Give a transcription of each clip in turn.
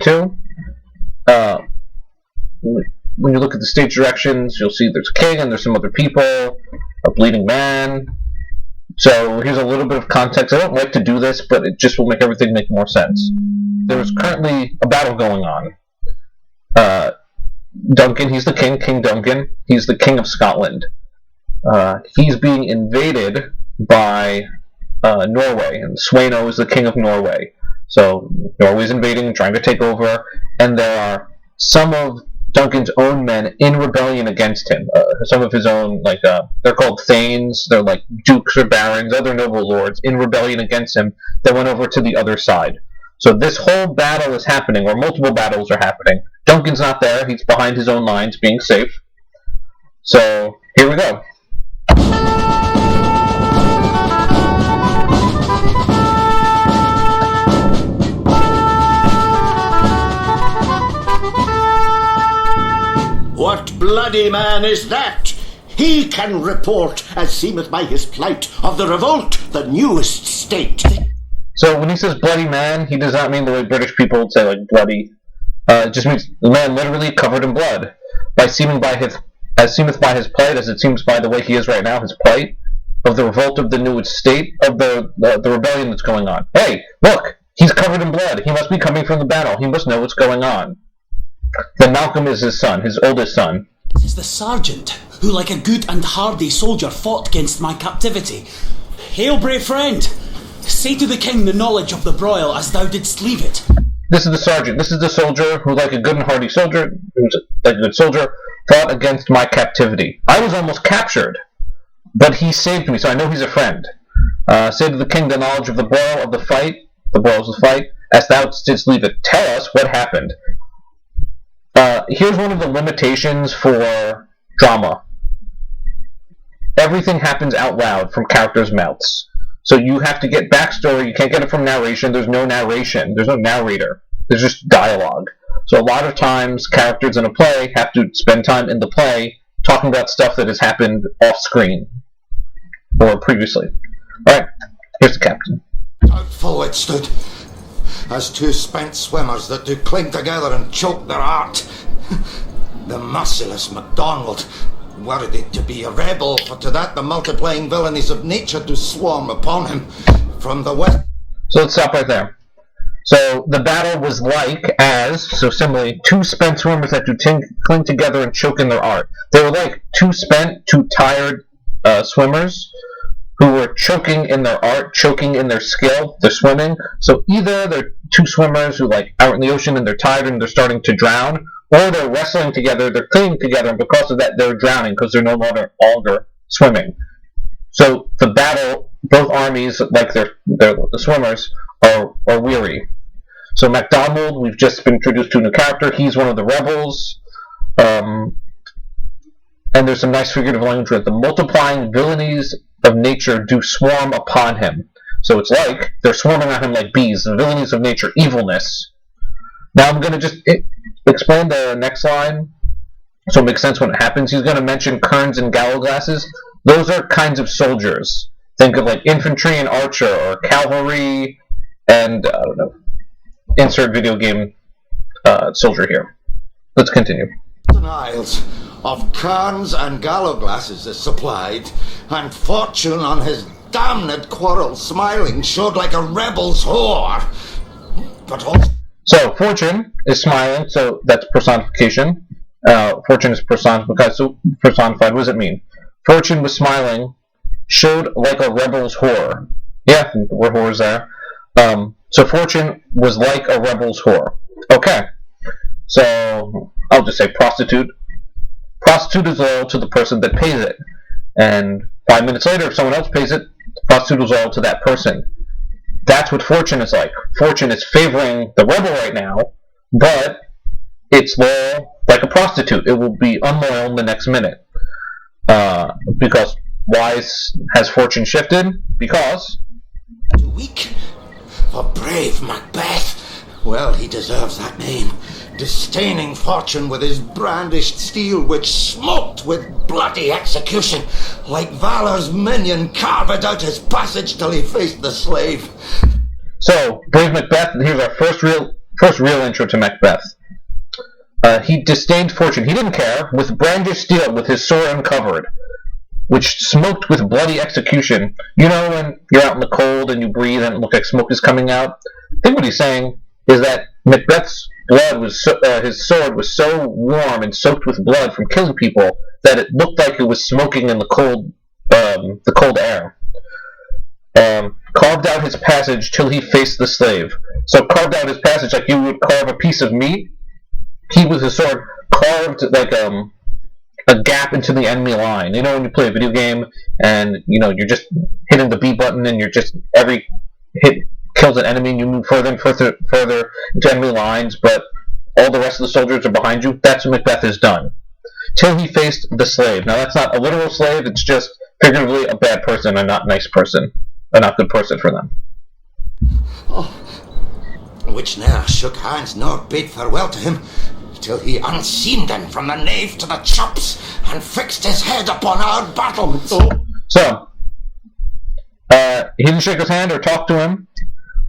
to. When you look at the stage directions, you'll see there's a king and there's some other people, a bleeding man. So here's a little bit of context. I don't like to do this, but it just will make everything make more sense. There's currently a battle going on. Duncan, he's the king, King Duncan. He's the king of Scotland. He's being invaded by Norway, and Sweno is the king of Norway. So Norway's invading and trying to take over, and there are some of Duncan's own men in rebellion against him. Some of his own, they're called thanes, they're like dukes or barons, other noble lords, in rebellion against him that went over to the other side. So this whole battle is happening, or multiple battles are happening. Duncan's not there, he's behind his own lines, being safe. So, here we go. What bloody man is that? He can report, as seemeth by his plight, of the revolt, the newest state. So when he says bloody man, he does not mean the way British people would say, like, bloody. It just means the man literally covered in blood. As seemeth by his plight, as it seems by the way he is right now, his plight, of the revolt of the newest state, of the rebellion that's going on. Hey, look! He's covered in blood. He must be coming from the battle. He must know what's going on. Then Malcolm is his son, his oldest son. This is the sergeant, who like a good and hardy soldier fought against my captivity. Hail, brave friend! Say to the king the knowledge of the broil as thou didst leave it. This is the sergeant. This is the soldier who, like a good and hardy soldier, fought against my captivity. I was almost captured, but he saved me, so I know he's a friend. Say to the king the knowledge of the broil of the fight, the broils of the fight, as thou didst leave it. Tell us what happened. Here's one of the limitations for drama. Everything happens out loud from characters' mouths. So you have to get backstory. You can't get it from narration. There's no narration. There's no narrator. There's just dialogue. So a lot of times, characters in a play have to spend time in the play talking about stuff that has happened off-screen or previously. Alright, here's the captain. Doubtful it stood, as two spent swimmers that do cling together and choke their heart. The merciless MacDonald, worthy to be a rebel, for to that the multiplying villainies of nature do swarm upon him from the west. So let's stop right there. So the battle was similarly, two spent swimmers that do cling together and choke in their art. They were like two tired swimmers who were choking in their art, choking in their skill, their swimming. So either they're two swimmers who out in the ocean and they're tired and they're starting to drown, or they're wrestling together, they're clinging together, and because of that they're drowning because they're no longer swimming. So the battle, both armies, like the swimmers, are weary. So MacDonald, we've just been introduced to a new character. He's one of the rebels. And there's some nice figurative language with the multiplying villainies of nature do swarm upon him. So it's like they're swarming on him like bees, the villainies of nature, evilness. Now I'm going to just explain the next line so it makes sense when it happens. He's going to mention kerns and gallowglasses. Those are kinds of soldiers. Think of like infantry and archer, or cavalry and, insert video game soldier here. Let's continue. Isles of kerns and gallowglasses is supplied, and fortune on his damned quarrel smiling showed like a rebel's whore. But also... So, fortune is smiling, so that's personification. Fortune is personified. So, personified, what does it mean? Fortune was smiling, showed like a rebel's whore. Yeah, the word whore is there. So, fortune was like a rebel's whore. Okay. So, I'll just say prostitute. Prostitute is loyal to the person that pays it. And 5 minutes later, if someone else pays it, the prostitute is loyal to that person. That's what fortune is like. Fortune is favoring the rebel right now, but it's loyal like a prostitute. It will be unloyal in the next minute. Because why has fortune shifted? Because... Too weak for brave Macbeth. Well, he deserves that name. Disdaining fortune with his brandished steel, which smote with bloody execution, like valor's minion carved out his passage till he faced the slave. So, brave Macbeth, and here's our first real first real intro to Macbeth. He disdained fortune. He didn't care. With brandished steel, with his sword uncovered, which smoked with bloody execution. You know when you're out in the cold and you breathe and it looks like smoke is coming out? I think what he's saying is that Macbeth's blood was his sword was so warm and soaked with blood from killing people that it looked like it was smoking in the cold air. Carved out his passage till he faced the slave. So carved out his passage like you would carve a piece of meat. He with his sword carved like a gap into the enemy line. You know when you play a video game and you're just hitting the B button and you're just every hit kills an enemy and you move further and further into enemy lines, but all the rest of the soldiers are behind you. That's what Macbeth has done. Till he faced the slave. Now that's not a literal slave, it's just figuratively a bad person, a not nice person, a not good person for them. Oh, which ne'er shook hands nor bid farewell to him, till he unseamed him from the nave to the chops, and fixed his head upon our battlements. So, he didn't shake his hand or talk to him,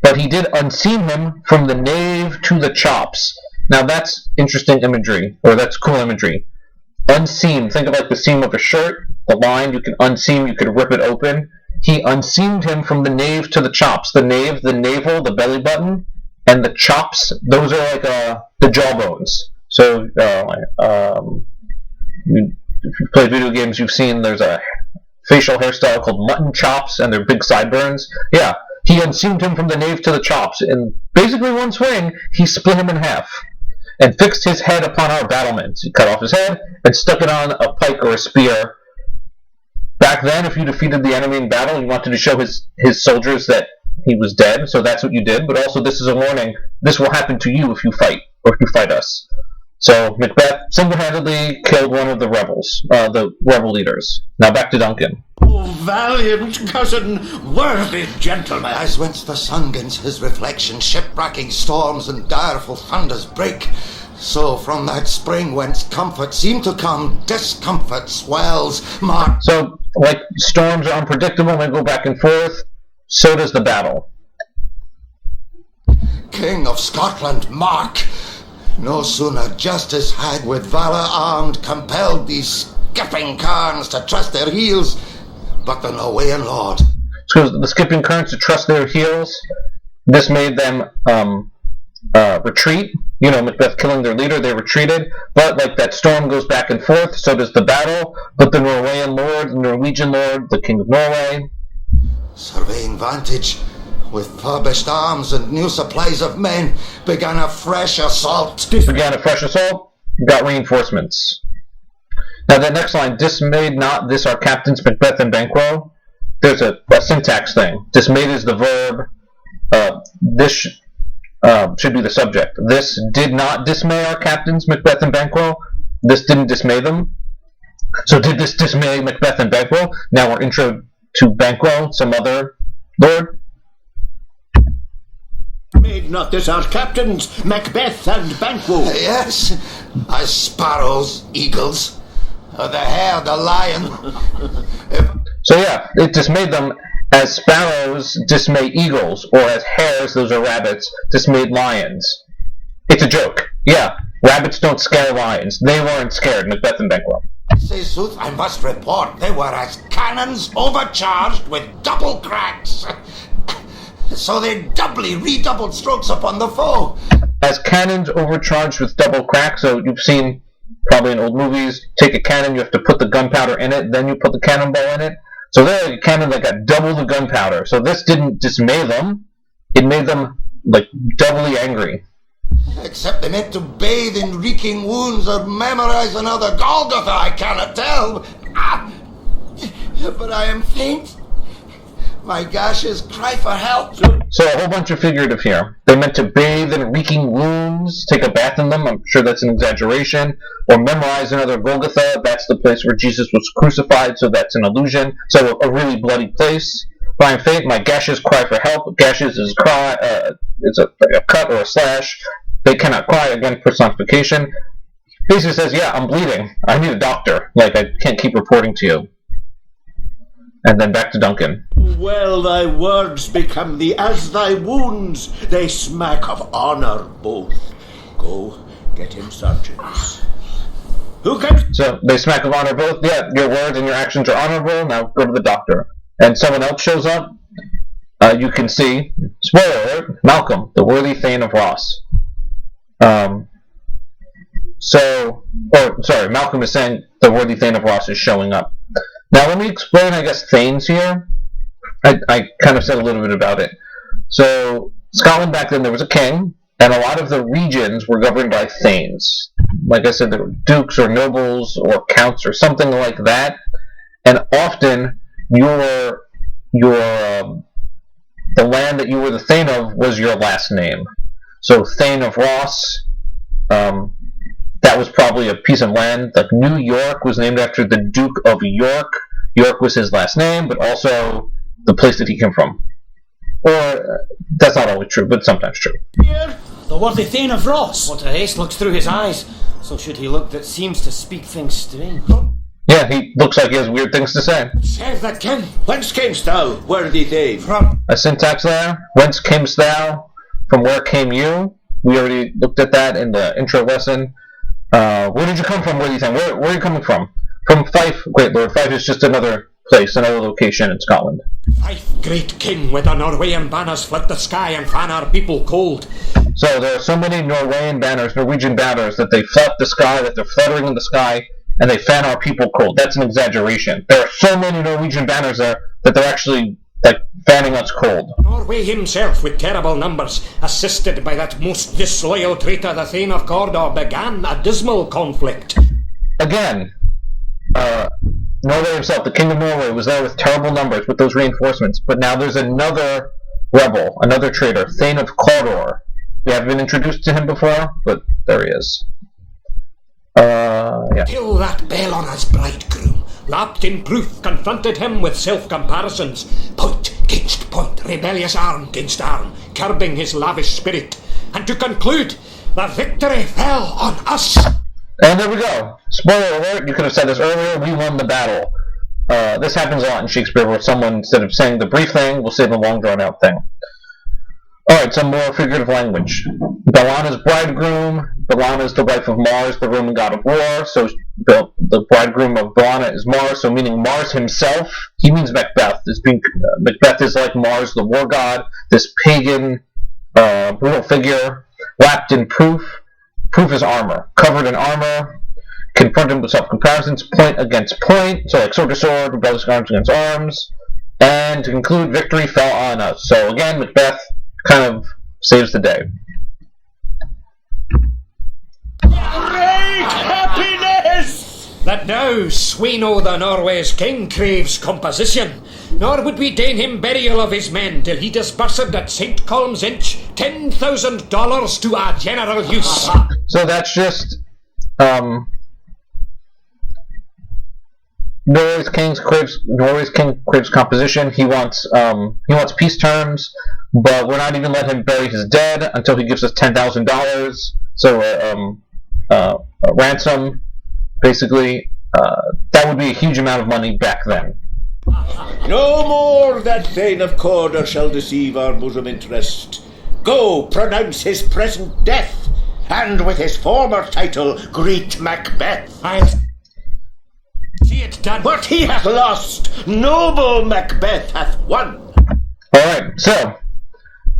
but he did unseam him from the nave to the chops. Now that's interesting imagery, or that's cool imagery. Unseam, think of like the seam of a shirt, the line you can unseam, you can rip it open. He unseamed him from the nave to the chops. The nave, the navel, the belly button, and the chops, those are like the jawbones. So, if you've played video games, you've seen there's a facial hairstyle called mutton chops, and they're big sideburns. Yeah, he unseamed him from the nave to the chops. In basically one swing, he split him in half and fixed his head upon our battlements. He cut off his head and stuck it on a pike or a spear. Back then, if you defeated the enemy in battle, you wanted to show his soldiers that he was dead, so that's what you did. But also, this is a warning. This will happen to you if you fight, or if you fight us. So, Macbeth single-handedly killed one of the rebels, the rebel leaders. Now back to Duncan. Oh, valiant cousin, worthy gentleman! As whence the sun gains his reflection, shipwracking storms and direful thunders break, so from that spring whence comfort seemed to come, discomfort swells. So, like storms are unpredictable, they go back and forth, so does the battle. King of Scotland, mark! No sooner justice had with valour armed compelled these skipping kerns to trust their heels, but the Norwegian lord. So the skipping kerns to trust their heels, this made them retreat. Macbeth killing their leader, they retreated. But like that storm goes back and forth, so does the battle. But the Norwegian lord, the king of Norway, surveying vantage, with furbished arms and new supplies of men, began a fresh assault. Got reinforcements. Now the next line, dismayed not this our captains Macbeth and Banquo. There's a syntax thing. Dismayed is the verb. This should be the subject. This did not dismay our captains Macbeth and Banquo. This didn't dismay them. So did this dismay Macbeth and Banquo? Now we're intro to Banquo, some other lord. Made not this our captains, Macbeth and Banquo? Yes, as sparrows, eagles, the hare, the lion. So yeah, it dismayed them as sparrows dismay eagles, or as hares, those are rabbits, dismayed lions. It's a joke. Yeah, rabbits don't scare lions. They weren't scared, Macbeth and Banquo. Say sooth, I must report, they were as cannons overcharged with double cracks. So they redoubled strokes upon the foe. As cannons overcharged with double cracks, so you've seen probably in old movies, take a cannon, you have to put the gunpowder in it, then you put the cannonball in it. So they're like a cannon that got double the gunpowder. So this didn't dismay them, it made them like doubly angry. Except they meant to bathe in reeking wounds or memorize another Golgotha, I cannot tell. But I am faint. My gashes cry for help. So a whole bunch of figurative here. They meant to bathe in reeking wounds, take a bath in them. I'm sure that's an exaggeration. Or memorize another Golgotha. That's the place where Jesus was crucified, so that's an allusion. So a really bloody place. But I'm faint. My gashes cry for help. Gashes is cry. It's a cut or a slash. They cannot cry. Again, personification. Basically says, yeah, I'm bleeding. I need a doctor. Like, I can't keep reporting to you. And then back to Duncan. Well, thy words become thee as thy wounds. They smack of honour both. Go, get him sergeants. Who comes? So they smack of honor both. Yeah, your words and your actions are honorable. Now go to the doctor. And someone else shows up. You can see, spoiler alert, Malcolm, the worthy Thane of Ross. Malcolm is saying the worthy Thane of Ross is showing up. Now let me explain, I guess, Thanes here. I kind of said a little bit about it. So, Scotland back then, there was a king, and a lot of the regions were governed by Thanes. Like I said, there were dukes or nobles or counts or something like that. And often, the land that you were the Thane of was your last name. So, Thane of Ross, that was probably a piece of land. Like New York was named after the Duke of York. York was his last name, but also the place that he came from. Or, that's not always true, but sometimes true. Here, the worthy Thane of Ross. What a haste looks through his eyes. So should he look that seems to speak things strange. Yeah, he looks like he has weird things to say. Save the king. Whence camest thou, worthy Thane? From A syntax there. Whence camest thou? From where came you? We already looked at that in the intro lesson. Where did you come from, worthy Thane? Where are you coming from? From Fife, great lord. Fife is just another place, another location in Scotland. Fife, great king, with the Norwegian banners flood the sky and fan our people cold. So there are so many Norwegian banners that they flood the sky, that they're fluttering in the sky, and they fan our people cold. That's an exaggeration. There are so many Norwegian banners there that they're actually fanning us cold. Norway himself, with terrible numbers, assisted by that most disloyal traitor, the Thane of Cawdor, began a dismal conflict. Again, Norway himself, the King of Norway, was there with terrible numbers with those reinforcements. But now there's another rebel, another traitor, Thane of Cawdor. We haven't been introduced to him before, but there he is. Yeah. Till that Bellona's bridegroom, lapped in proof, confronted him with self-comparisons, point gainst point, rebellious arm gainst arm, curbing his lavish spirit, and to conclude, the victory fell on us. And there we go. Spoiler alert, you could have said this earlier, we won the battle. This happens a lot in Shakespeare where someone, instead of saying the brief thing, will say the long drawn-out thing. Alright, some more figurative language. Bellana's bridegroom. Bellana is the wife of Mars, the Roman god of war. So the bridegroom of Bellana is Mars, so meaning Mars himself. He means Macbeth. Macbeth is like Mars, the war god, this pagan, brutal figure, wrapped in proof. Proof is armor. Covered in armor. Confronted with self-comparisons, point against point. So like sword to sword, rebellious arms against arms. And to conclude, victory fell on us. So again, Macbeth kind of saves the day. Great happiness! That now Sweno the Norway's king craves composition, nor would we deign him burial of his men till he disbursed at St. Colm's Inch $10,000 to our general use. So that's just Norway's king craves composition. He wants peace terms, but we're not even letting him bury his dead until he gives us $10,000. So a ransom, basically. That would be a huge amount of money back then. No more that Thane of Cawdor shall deceive our bosom interest. Go, pronounce his present death, and with his former title greet Macbeth. I'll see it done. What he hath lost, noble Macbeth hath won. Alright, so,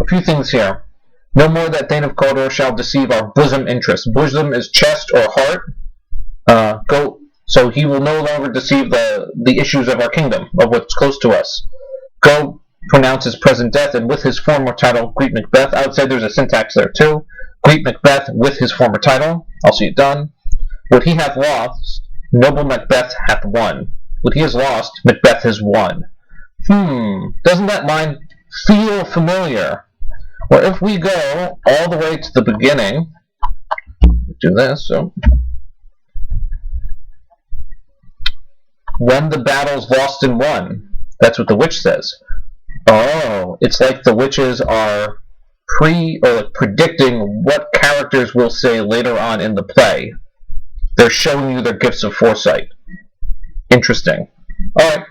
a few things here. No more that Thane of Cawdor shall deceive our bosom interest. Bosom is chest or heart. So he will no longer deceive the issues of our kingdom, of what's close to us. Go, pronounce his present death, and with his former title, greet Macbeth. I would say there's a syntax there too. Greet Macbeth with his former title. I'll see it done. What he hath lost, noble Macbeth hath won. What he has lost, Macbeth has won. Doesn't that line feel familiar? Well, if we go all the way to the beginning, do this, so. When the battle's lost and won. That's what the witch says. Oh, it's like the witches are predicting what characters will say later on in the play. They're showing you their gifts of foresight. Interesting. Alright.